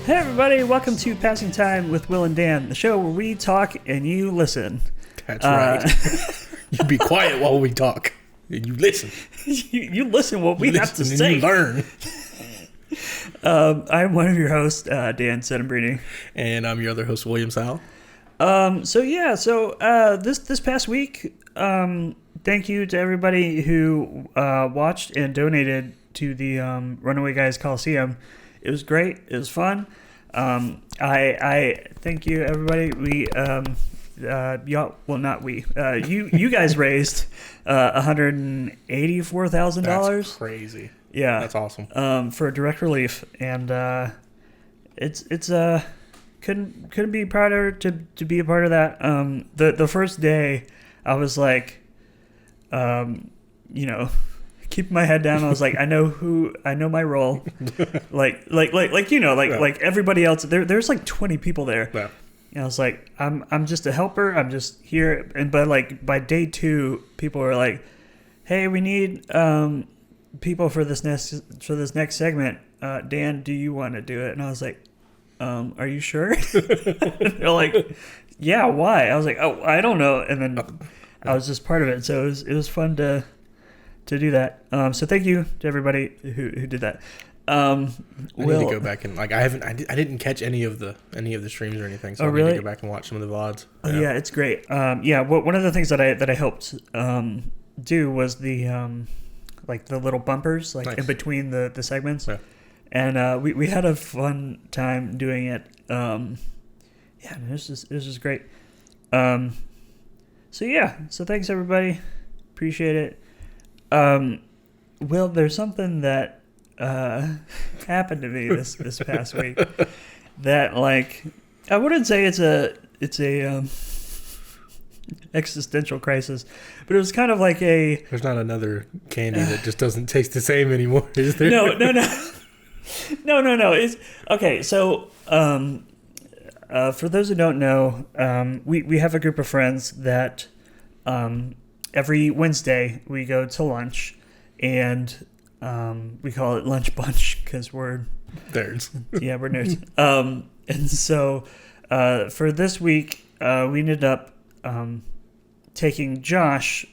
Hey everybody, welcome to Passing Time with Will and Dan, the show where we talk and you listen. That's right. You be quiet while we talk. And you listen. you listen what we have to say. You learn. I'm one of your hosts, Dan Sedembrini. And I'm your other host, William Sal. This past week, thank you to everybody who watched and donated to the Runaway Guys Colosseum. It was great. It was fun. I thank you, everybody. We y'all, well, not we. You guys raised $184,000. That's crazy. Yeah, that's awesome. For direct relief, and it's couldn't be prouder to be a part of that. The first day, I was like, keeping my head down. I was like, I know my role. like everybody else. There's like 20 people there. Yeah. And I was like, I'm just a helper. I'm just here. And by day 2, people were like, hey, we need people for this next segment. Dan, do you want to do it? And I was like, are you sure? They're like, yeah, why? I was like, oh, I don't know. And then I was just part of it. So it was fun to do that. So thank you to everybody who did that. I need to go back and I didn't catch any of the streams or anything. So I need to go back and watch some of the VODs. Yeah, it's great. One of the things that I helped do was the the little bumpers nice. In between the segments. Yeah. And we had a fun time doing it. It was just great. So thanks everybody. Appreciate it. Will, there's something that happened to me this past week that I wouldn't say it's a existential crisis, but it was kind of like a. There's not another candy that just doesn't taste the same anymore, is there? No. It's okay. So, for those who don't know, we have a group of friends that every Wednesday we go to lunch, and we call it lunch bunch because we're nerds. Yeah, we're nerds. And so for this week, we ended up taking Josh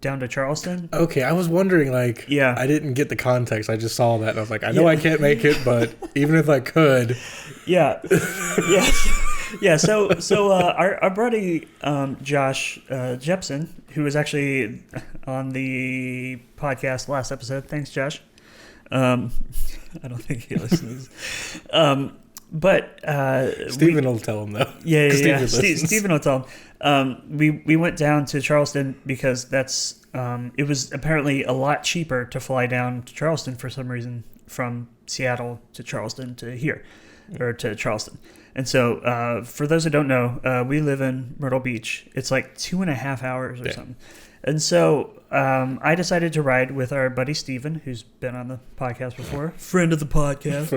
down to Charleston. Okay, I was wondering, I didn't get the context. I just saw that, and I was like, I know I can't make it, but even if I could. Yeah. Yeah, so our buddy Josh Jepson, who was actually on the podcast last episode. Thanks, Josh. I don't think he listens. But Steven will tell him though. Yeah. Steven will tell him. We went down to Charleston because that's it was apparently a lot cheaper to fly down to Charleston for some reason from Seattle to Charleston to here or to Charleston. And so, for those who don't know, we live in Myrtle Beach. It's like 2.5 hours or something. And so, I decided to ride with our buddy Steven, who's been on the podcast before. Friend of the podcast.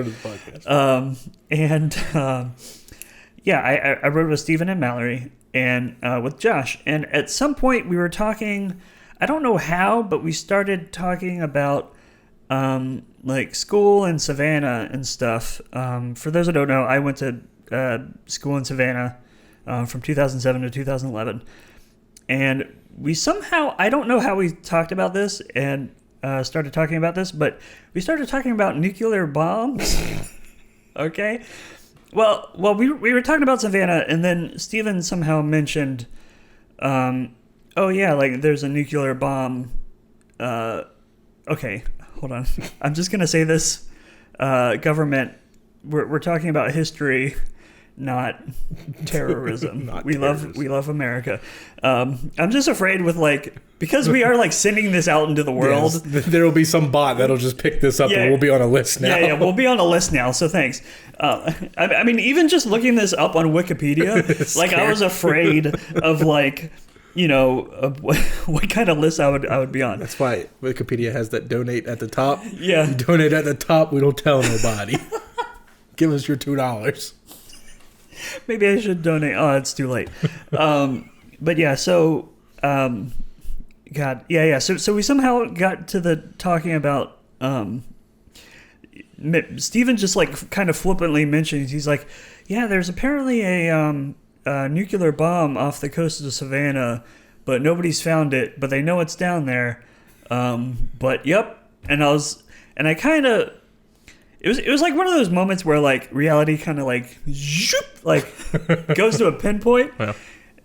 I rode with Steven and Mallory and with Josh. And at some point, we were talking, I don't know how, but we started talking about school in Savannah and stuff. For those who don't know, I went to school in Savannah from 2007 to 2011, and we somehow, I don't know how we talked about this and started talking about this, but we started talking about nuclear bombs. Okay, well we were talking about Savannah, and then Steven somehow mentioned there's a nuclear bomb. Okay, hold on, I'm just gonna say this. Government, we're talking about history, not terrorism. We love America. I'm just afraid with because we are sending this out into the world. Yes, there will be some bot that'll just pick this up and we'll be on a list now. Yeah, we'll be on a list now. So thanks. I mean, even just looking this up on Wikipedia, I was afraid of what kind of list I would be on. That's why Wikipedia has that donate at the top. Yeah, you donate at the top. We don't tell nobody. Give us your $2. Maybe I should donate. Oh, it's too late. But yeah, so God, yeah. So we somehow got to the talking about Steven just like kind of flippantly mentions, he's like, yeah, there's apparently a nuclear bomb off the coast of Savannah, but nobody's found it, but they know it's down there. But yep. And I kind of, it was like one of those moments where like reality kind of like, zoop, like goes to a pinpoint, yeah.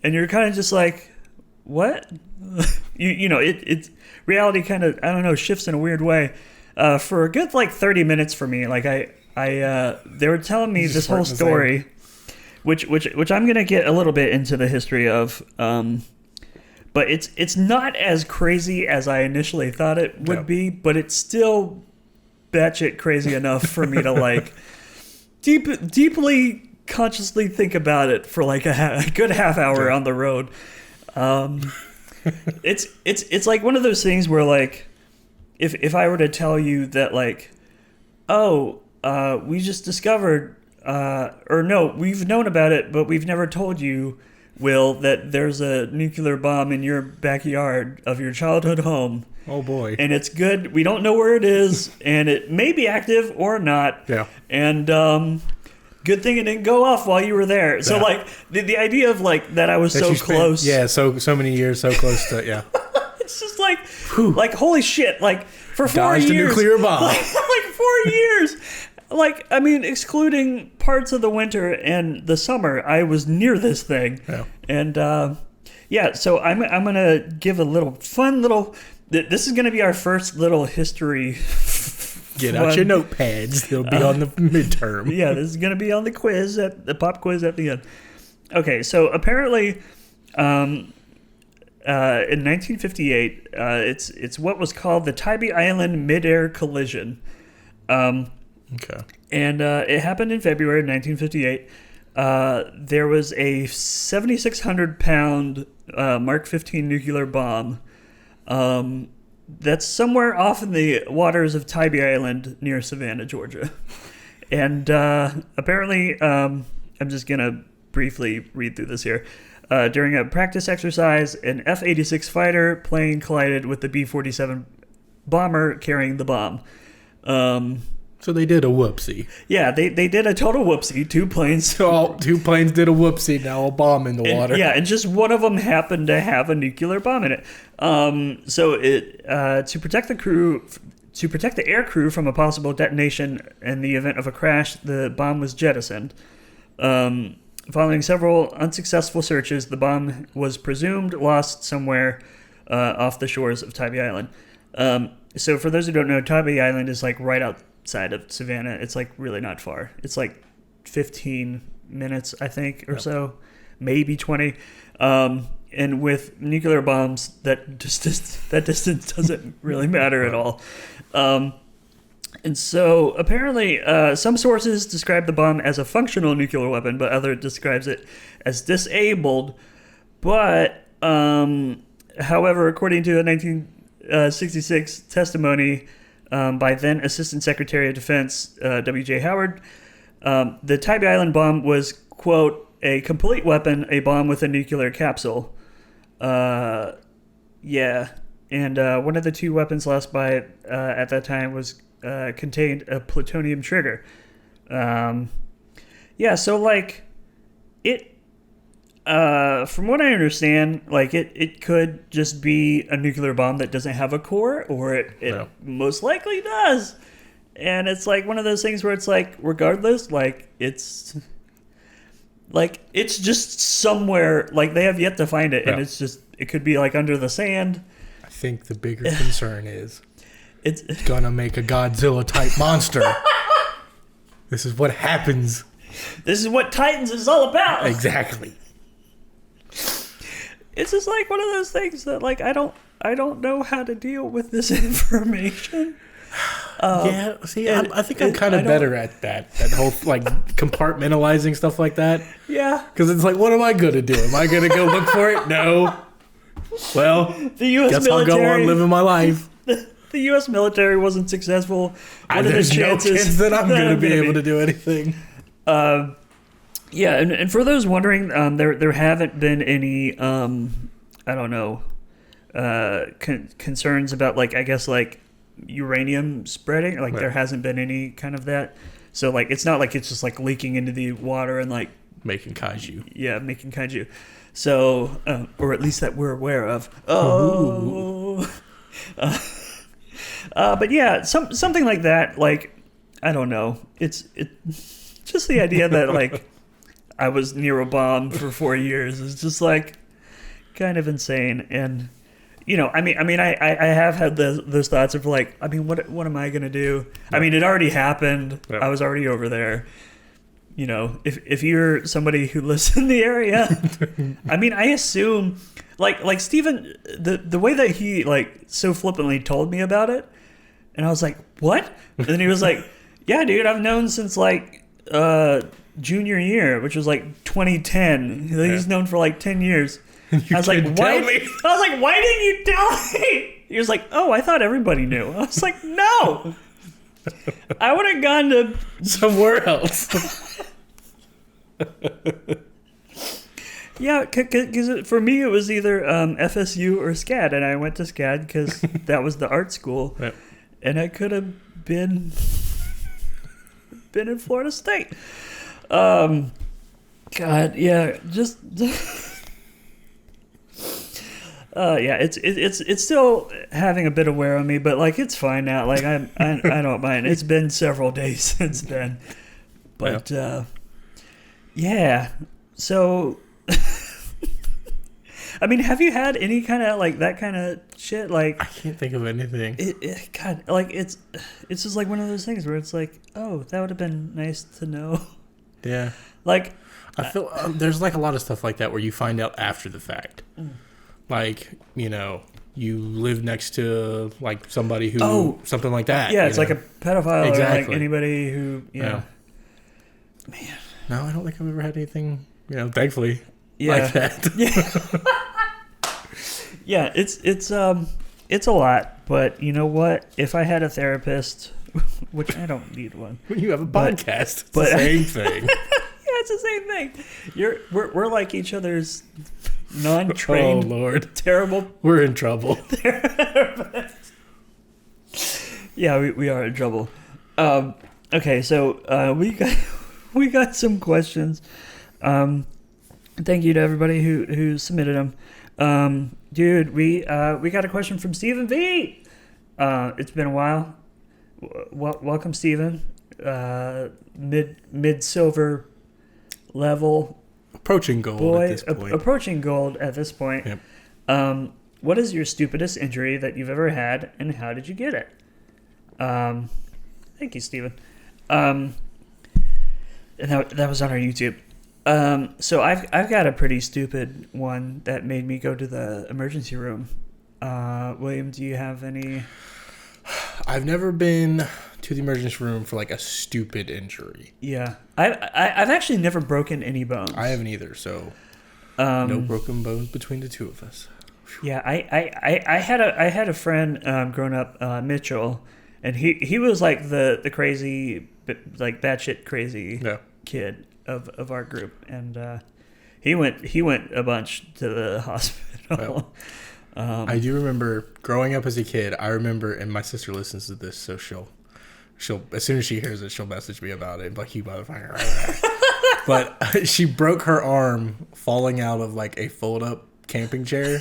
And you're kind of just like, what? you know, it's reality kind of, I don't know, shifts in a weird way. For a good like 30 minutes for me, like I they were telling me this whole story, which I'm gonna get a little bit into the history of, but it's not as crazy as I initially thought it would be, but it's still batshit crazy enough for me to like deeply consciously think about it for like a good half hour on the road. It's like one of those things where like if I were to tell you that like, we just discovered or no, we've known about it, but we've never told you, Will, that there's a nuclear bomb in your backyard of your childhood home. Oh boy. And it's good. We don't know where it is, and it may be active or not. Yeah. And good thing it didn't go off while you were there. So like the idea of like that I was so close. Yeah, so many years so close to It's just like like holy shit, like for 4 years. Dodged a nuclear bomb. Like 4 years. Like, I mean, excluding parts of the winter and the summer, I was near this thing. Yeah. And so I'm gonna give a fun little. This is gonna be our first little history. Get out your notepads. They'll be on the midterm. Yeah, this is gonna be on the quiz the pop quiz at the end. Okay, so apparently, in 1958, it's what was called the Tybee Island Mid-Air Collision. Okay. And it happened in February of 1958. There was a 7,600-pound Mark 15 nuclear bomb that's somewhere off in the waters of Tybee Island near Savannah, Georgia. And apparently, I'm just going to briefly read through this here. During a practice exercise, an F-86 fighter plane collided with the B-47 bomber carrying the bomb. So they did a whoopsie. Yeah, they did a total whoopsie. Two planes. So two planes did a whoopsie. Now a bomb in the water. Yeah, and just one of them happened to have a nuclear bomb in it. So it to protect the air crew from a possible detonation in the event of a crash, the bomb was jettisoned. Following several unsuccessful searches, the bomb was presumed lost somewhere off the shores of Tybee Island. So for those who don't know, Tybee Island is like right outside of Savannah. It's like really not far. It's like 15 minutes, I think, or so, maybe 20. And with nuclear bombs, that distance doesn't really matter at all. And so apparently some sources describe the bomb as a functional nuclear weapon, but others describes it as disabled. But however, according to a 1966 testimony by then Assistant Secretary of Defense W.J. Howard, the Tybee Island bomb was, quote, a complete weapon, a bomb with a nuclear capsule. And one of the two weapons lost by it at that time was contained a plutonium trigger. So like it. From what I understand, like it could just be a nuclear bomb that doesn't have a core, or it most likely does. And it's like one of those things where it's like, regardless, like it's just somewhere, like they have yet to find it, and it's just, it could be like under the sand. I think the bigger concern is it's gonna make a Godzilla type monster. This is what happens. This is what Titans is all about. Exactly. It's just like one of those things that like I don't know how to deal with this information. I think I'm kind of better at that whole like compartmentalizing stuff like that. Yeah. Because it's like, what am I gonna do? Am I gonna go look for it? No. Well, the U.S. guess military, I'll go on living my life. The U.S. military wasn't successful. There's no chance that I'm gonna be able to do anything. And for those wondering, there haven't been any concerns about like, I guess like uranium spreading. Like there hasn't been any kind of that. So like it's not like it's just like leaking into the water and like making kaiju. Yeah, making kaiju. So or at least that we're aware of. Oh. But yeah, something like that. Like I don't know. It's just the idea that like I was near a bomb for 4 years is just like kind of insane. And you know, I mean, I have had those thoughts of like, I mean, what am I gonna do? Yeah. I mean, it already happened. Yeah. I was already over there. You know, if you're somebody who lives in the area, I mean, I assume like Steven, the way that he like so flippantly told me about it, and I was like, what? And then he was like, yeah, dude, I've known since like junior year, which was like 2010. He's known for like 10 years. I was like, why? I was like, why didn't you tell me? He was like, oh, I thought everybody knew. I was like, no. I would have gone to somewhere else. Yeah, because for me it was either FSU or SCAD, and I went to SCAD because that was the art school, yep. And I could have been in Florida State. God, yeah, just. Yeah, it's still having a bit of wear on me, but like it's fine now. Like I don't mind. It's been several days since then, but yeah. So, I mean, have you had any kind of like that kind of shit? Like I can't think of anything. God, like it's just like one of those things where it's like, oh, that would have been nice to know. Yeah. Like I feel there's like a lot of stuff like that where you find out after the fact. Like, you know, you live next to like somebody who something like that. Yeah, it's know? like a pedophile exactly. or like anybody who Man. No, I don't think I've ever had anything, you know, thankfully like that. Yeah, it's a lot, but you know what? If I had a therapist, which I don't need one. When you have a podcast, it's the same thing. Yeah, it's the same thing. We're like each other's non-trained, oh Lord, terrible. We're in trouble. Yeah, we are in trouble. Okay, so we got some questions. Thank you to everybody who submitted them. Dude, we got a question from Stephen V. It's been a while. Welcome, Stephen. Mid silver level. Approaching gold at this point. Approaching gold at this point. Yep. What is your stupidest injury that you've ever had, and how did you get it? Thank you, Stephen. And that was on our YouTube. So I've got a pretty stupid one that made me go to the emergency room. William, do you have any? I've never been to the emergency room for like a stupid injury. Yeah, I've actually never broken any bones. I haven't either. So no broken bones between the two of us. Yeah, I had a friend growing up, Mitchell, and he was like the crazy, like batshit crazy kid of our group, and he went a bunch to the hospital. I do remember growing up as a kid. I remember, and my sister listens to this, so she'll as soon as she hears it, she'll message me about it. Like, you motherfucker. But she broke her arm falling out of like a fold up camping chair.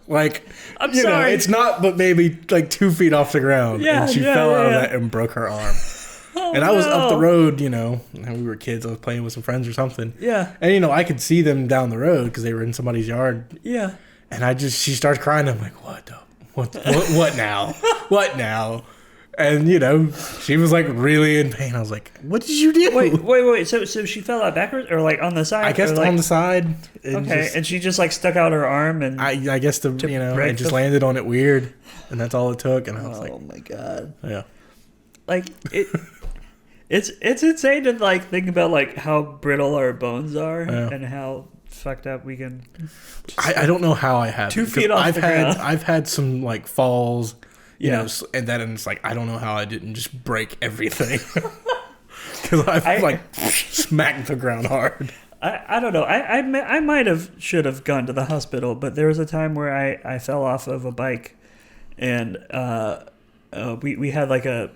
Like, I'm sorry, it's not but maybe like 2 feet off the ground. Yeah, and she fell out of that and broke her arm. And I was up the road, and we were kids. I was playing with some friends or something. Yeah. And, I could see them down the road because they were in somebody's yard. Yeah. And she starts crying. I'm like, what now? What now? And, she was like really in pain. I was like, what did you do? Wait. So she fell out backwards or like on the side? I guess on the side. And she just like stuck out her arm and I guess it just landed on it weird. And that's all it took. And I was like, oh my God. Yeah. Like it's insane to like think about like how brittle our bones are and how fucked up we can. I don't know how I have 2 feet off the ground. I've had some like falls, and it's like I don't know how I didn't just break everything because I've like smacked the ground hard. I don't know. I should have gone to the hospital, but there was a time where I fell off of a bike. and we had like a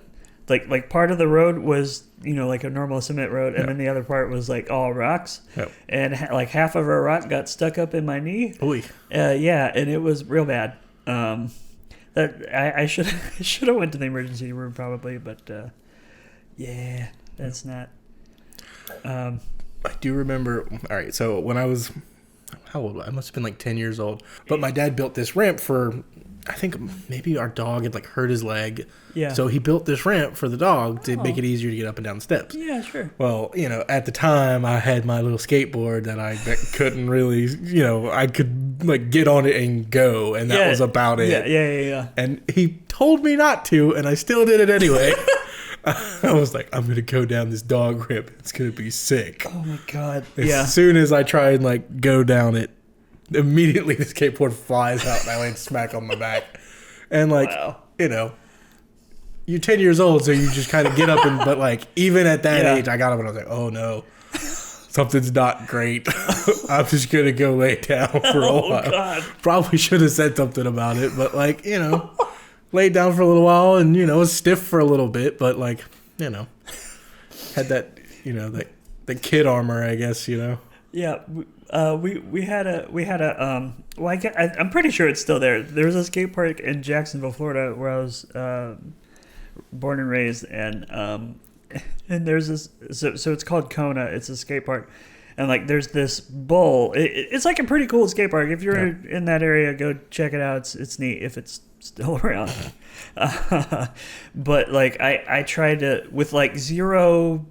like part of the road was like a normal cement road, and then the other part was like all rocks, and like half of our rock got stuck up in my knee. Oy. Yeah, and it was real bad. That I should have went to the emergency room probably, but yeah, that's not. I do remember. All right, so when I was, how old? I must have been like 10 years old. But my dad built this ramp for, I think maybe our dog had like hurt his leg. Yeah. So he built this ramp for the dog to make it easier to get up and down the steps. Yeah, sure. Well, at the time I had my little skateboard that couldn't really, I could like get on it and go, and that was about it. Yeah. And he told me not to, and I still did it anyway. I was like, I'm gonna go down this dog ramp. It's gonna be sick. Oh my god! As soon as I try and like go down it, immediately the skateboard flies out and I land smack on my back. And like, you're 10 years old, so you just kind of get up and. But like, even at that age, I got up and I was like, oh no, something's not great. I'm just gonna go lay down for a while. God. Probably should have said something about it, but like, laid down for a little while and, was stiff for a little bit, but like, had that, the kid armor, I guess, Yeah, we had a well, I'm pretty sure it's still there. There was a skate park in Jacksonville, Florida, where I was born and raised, and there's this, so it's called Kona. It's a skate park, and like there's this bowl. It's like a pretty cool skate park. If you're in that area, go check it out. It's neat if it's still around. But like I tried to, with like zero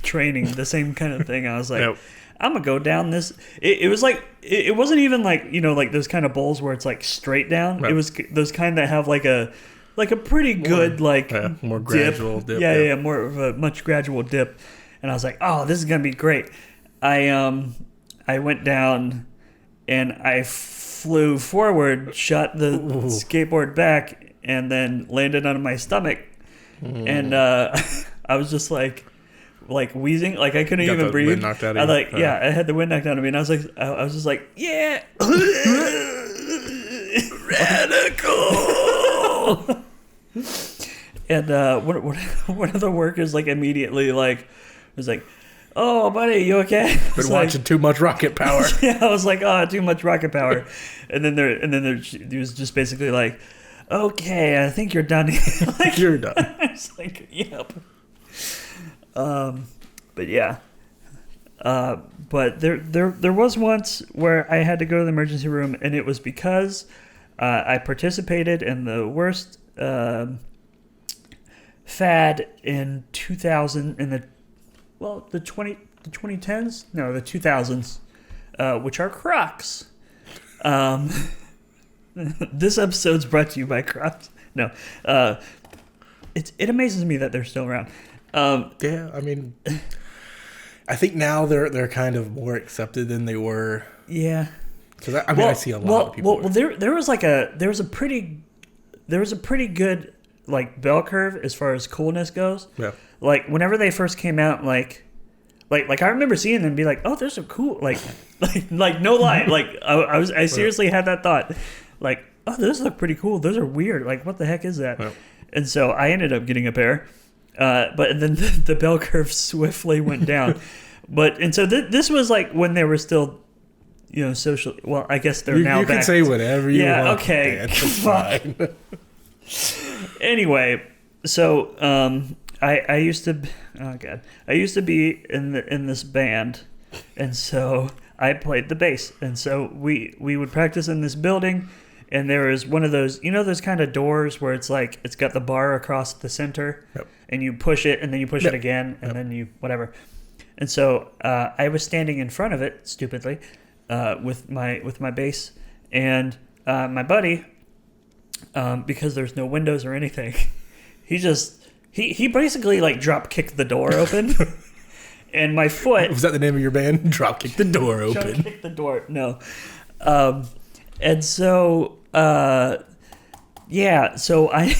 training, the same kind of thing. I was like, I'm gonna go down this. It was like it wasn't even like like those kind of bowls where it's like straight down. Right. It was those kind that have like a pretty good more gradual dip. Yeah, more of a much gradual dip. And I was like, oh, this is gonna be great. I went down and I flew forward, shot the skateboard back, and then landed on my stomach. And I was just like wheezing, like I couldn't even breathe. Wind knocked out of you? I had the wind knocked out of me, and I was just like, yeah, radical. And one of the workers like immediately was like, oh, buddy, you okay? Been watching too much Rocket Power. Yeah, I was like, oh, too much Rocket Power. And then he was just basically like, okay, I think you're done. Like, you're done. I was like, yep. But yeah. But there was once where I had to go to the emergency room, and it was because I participated in the worst fad in 2000 in the 2010s? No, the 2000s, which are Crocs. This episode's brought to you by Crocs. No, it amazes me that they're still around. Yeah, I mean, I think now they're kind of more accepted than they were. Yeah, because I see a lot of people. Well, there was a pretty good like bell curve as far as coolness goes. Yeah. Like whenever they first came out, like I remember seeing them and be like, oh, they're so cool. Like no lie. Like I seriously had that thought. Like, oh, those look pretty cool. Those are weird. Like, what the heck is that? Yeah. And so I ended up getting a pair. But then the bell curve swiftly went down. So this was like when they were still, social. Well, I guess they're now back. You can say whatever you want. Yeah, okay. It's fine. Anyway, so I used to, I used to be in this band, and so I played the bass, and so we would practice in this building, and there was one of those, those kind of doors where it's like it's got the bar across the center, and you push it, and then you push it again, and then you whatever, and so I was standing in front of it stupidly, with my bass, and my buddy, because there's no windows or anything, he basically like drop kicked the door open, and my foot. Was that the name of your band? Drop kick the door open. Drop kick the door. No, and so yeah. So I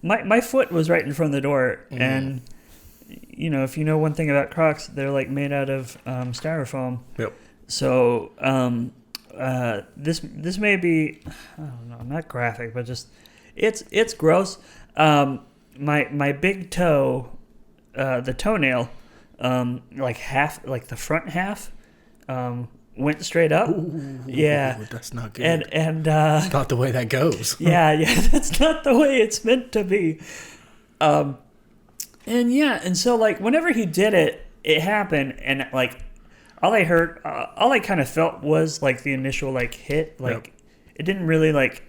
my foot was right in front of the door, and if you know one thing about Crocs, they're like made out of styrofoam. Yep. So this may be, I don't know, not graphic, but just it's gross. My big toe, the toenail, like the front half, went straight up. Ooh, yeah, that's not good. And it's not the way that goes. yeah, that's not the way it's meant to be. And so like whenever he did it, it happened, and like all I heard, all I kind of felt was like the initial like hit, like it didn't really like,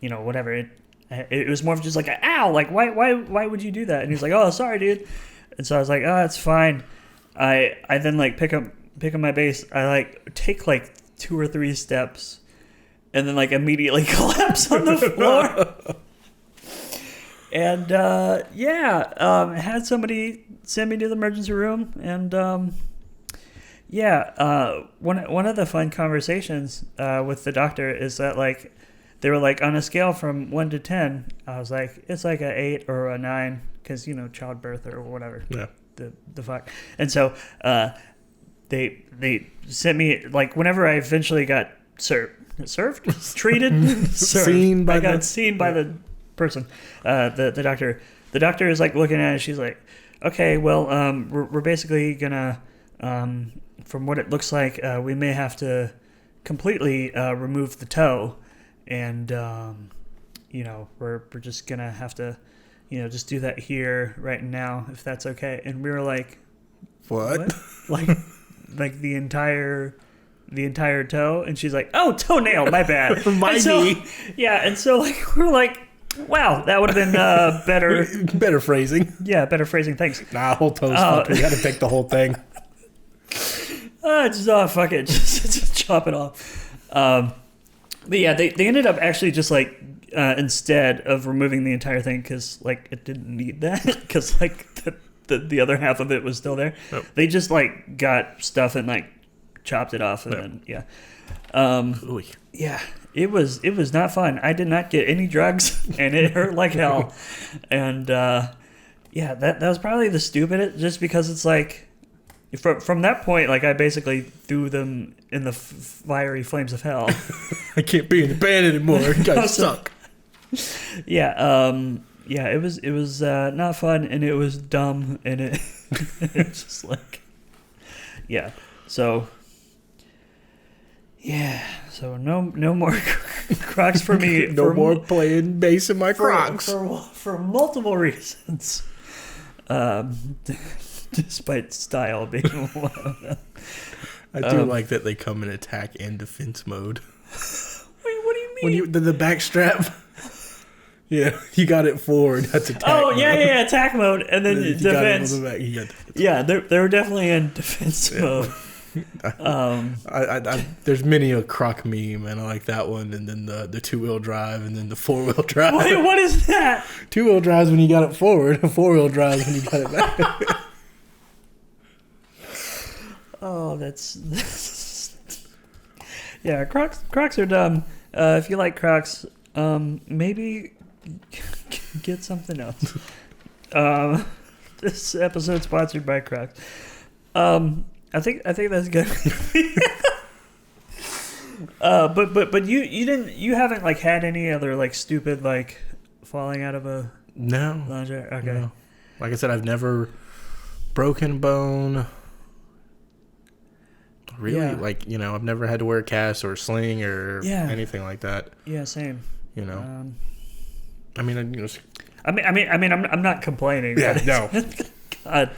whatever. It was more of just like a, ow, like why would you do that? And he's like, oh, sorry, dude. And so I was like, oh, it's fine. I then like pick up my bass. I like take like 2 or 3 steps, and then like immediately collapse on the floor. And had somebody send me to the emergency room, and one of the fun conversations with the doctor is that like they were like on a scale from 1 to 10, I was like, it's like a 8 or a 9 because childbirth or whatever. Yeah. The fuck. And so they sent me like whenever I eventually got treated, seen by the person, the doctor. The doctor is like looking at it. She's like, okay, well, we're basically gonna, from what it looks like, we may have to completely remove the toe, and we're just gonna have to, just do that here right now if that's okay. And we were like, what? like the entire toe? And she's like, oh, toenail, my bad. My knee. Yeah, and so like we're like, wow, that would have been better. Better phrasing. Yeah, better phrasing. Thanks. Nah, whole toe's fucked. We got to take the whole thing. Fuck it. Just chop it off. But yeah, they ended up actually just like instead of removing the entire thing because like it didn't need that because like the other half of it was still there. Nope. They just like got stuff and like chopped it off and then yeah. It was not fun. I did not get any drugs, and it hurt like hell. And that was probably the stupidest, just because it's like, from that point, like I basically threw them in the fiery flames of hell. I can't be in the band anymore. You guys suck. Yeah, it was not fun, and it was dumb, and it's just like, yeah. So. Yeah, so no more Crocs for me. No more playing bass in my Crocs. For multiple reasons. Despite style being one of them. I do like that they come in attack and defense mode. Wait, what do you mean? The back strap. Yeah, you got it forward. That's attack mode. Yeah, attack mode. And then you defense. Got it on the back. You got defense yeah, they're definitely in defense mode. There's many a Croc meme, and I like that one, and then the 2-wheel drive, and then the 4-wheel drive. Wait, what is that? 2-wheel drives when you got it forward, 4-wheel drives when you got it back. Oh, that's yeah. Crocs are dumb. If you like Crocs, maybe get something else. This episode sponsored by Crocs. I think that's good. But you haven't like had any other like stupid like falling out of a lounge chair? Okay. No. Like I said, I've never broken a bone. Really, I've never had to wear a cast or a sling or anything like that. Yeah, same. I'm not complaining. Yeah, no. God.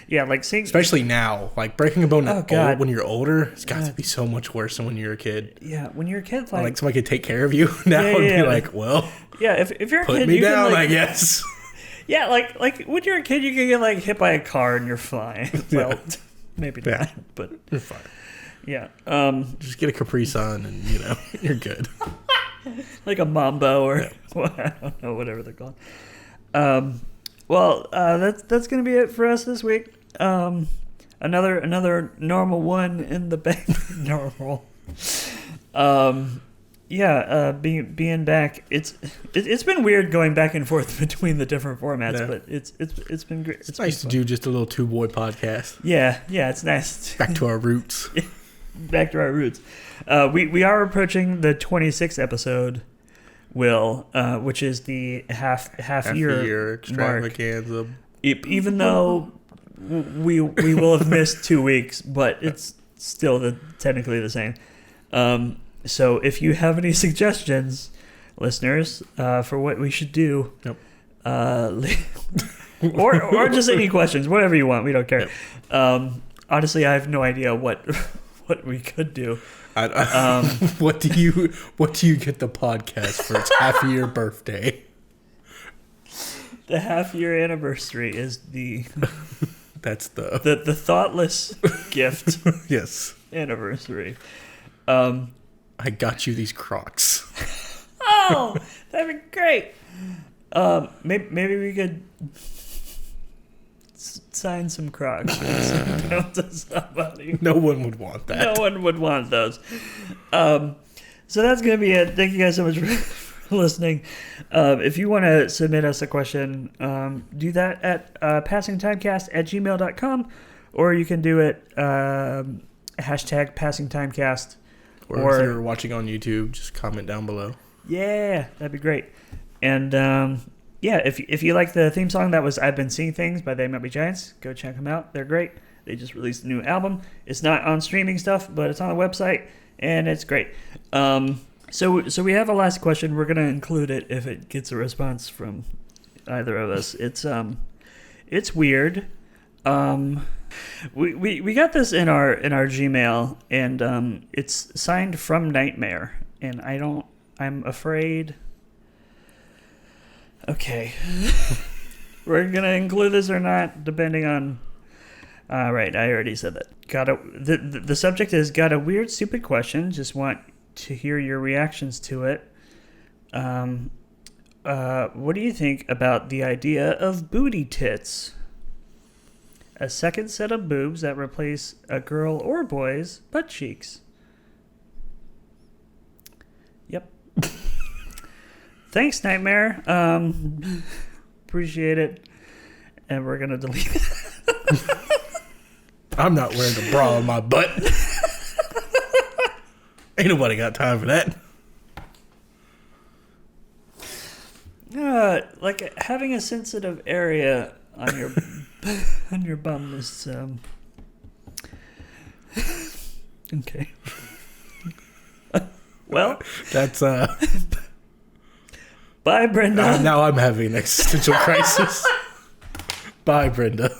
Yeah, like seeing, especially now, like breaking a bone when you're older, it's got to be so much worse than when you're a kid. Yeah, when you're a kid, like somebody could take care of you now and be like, well, yeah, if you're a put kid, me you down, can, like, I guess. Yeah, like when you're a kid, you can get like hit by a car and you're fine. Well, maybe not, but you're fine. Yeah. Just get a Capri Sun and you're good. Like a Mambo or I don't know, whatever they're called. Well, that's gonna be it for us this week. Another normal one in the bank. Normal. Being back, it's been weird going back and forth between the different formats, but it's been great. It's nice to do just a little 2-boy podcast. Yeah, it's nice. Back to our roots. back to our roots. We are approaching the 26th episode, Will, which is the half year extravaganza. Even though we will have missed 2 weeks, but it's still technically the same. So if you have any suggestions, listeners, for what we should do, yep. or just any questions, whatever you want, we don't care. Yep. Honestly, I have no idea what we could do. What do you get the podcast for its half-year birthday? The half-year anniversary is that's the thoughtless gift. Yes, anniversary. I got you these Crocs. Oh, that'd be great. Maybe we could sign some Crocs. To somebody. No one would want that. No one would want those. So that's going to be it. Thank you guys so much for listening. If you want to submit us a question, do that at passingtimecast@gmail.com, or you can do it hashtag passingtimecast. Or if you're watching on YouTube, just comment down below. Yeah, that'd be great. And if you like the theme song, that was "I've Been Seeing Things" by They Might Be Giants. Go check them out. They're great. They just released a new album. It's not on streaming stuff, but it's on the website, and it's great. So we have a last question. We're gonna include it if it gets a response from either of us. It's weird. We got this in our Gmail, and it's signed from Nightmare, and I'm afraid. Okay. We're going to include this or not, depending on... right, I already said that. The subject is, got a weird, stupid question. Just want to hear your reactions to it. What do you think about the idea of booty tits? A second set of boobs that replace a girl or boy's butt cheeks. Yep. Thanks, Nightmare. Appreciate it. And we're going to delete it. I'm not wearing a bra on my butt. Ain't nobody got time for that. Like having a sensitive area on your on your bum is okay. Well, that's bye, Brenda. Now I'm having an existential crisis. Bye, Brenda.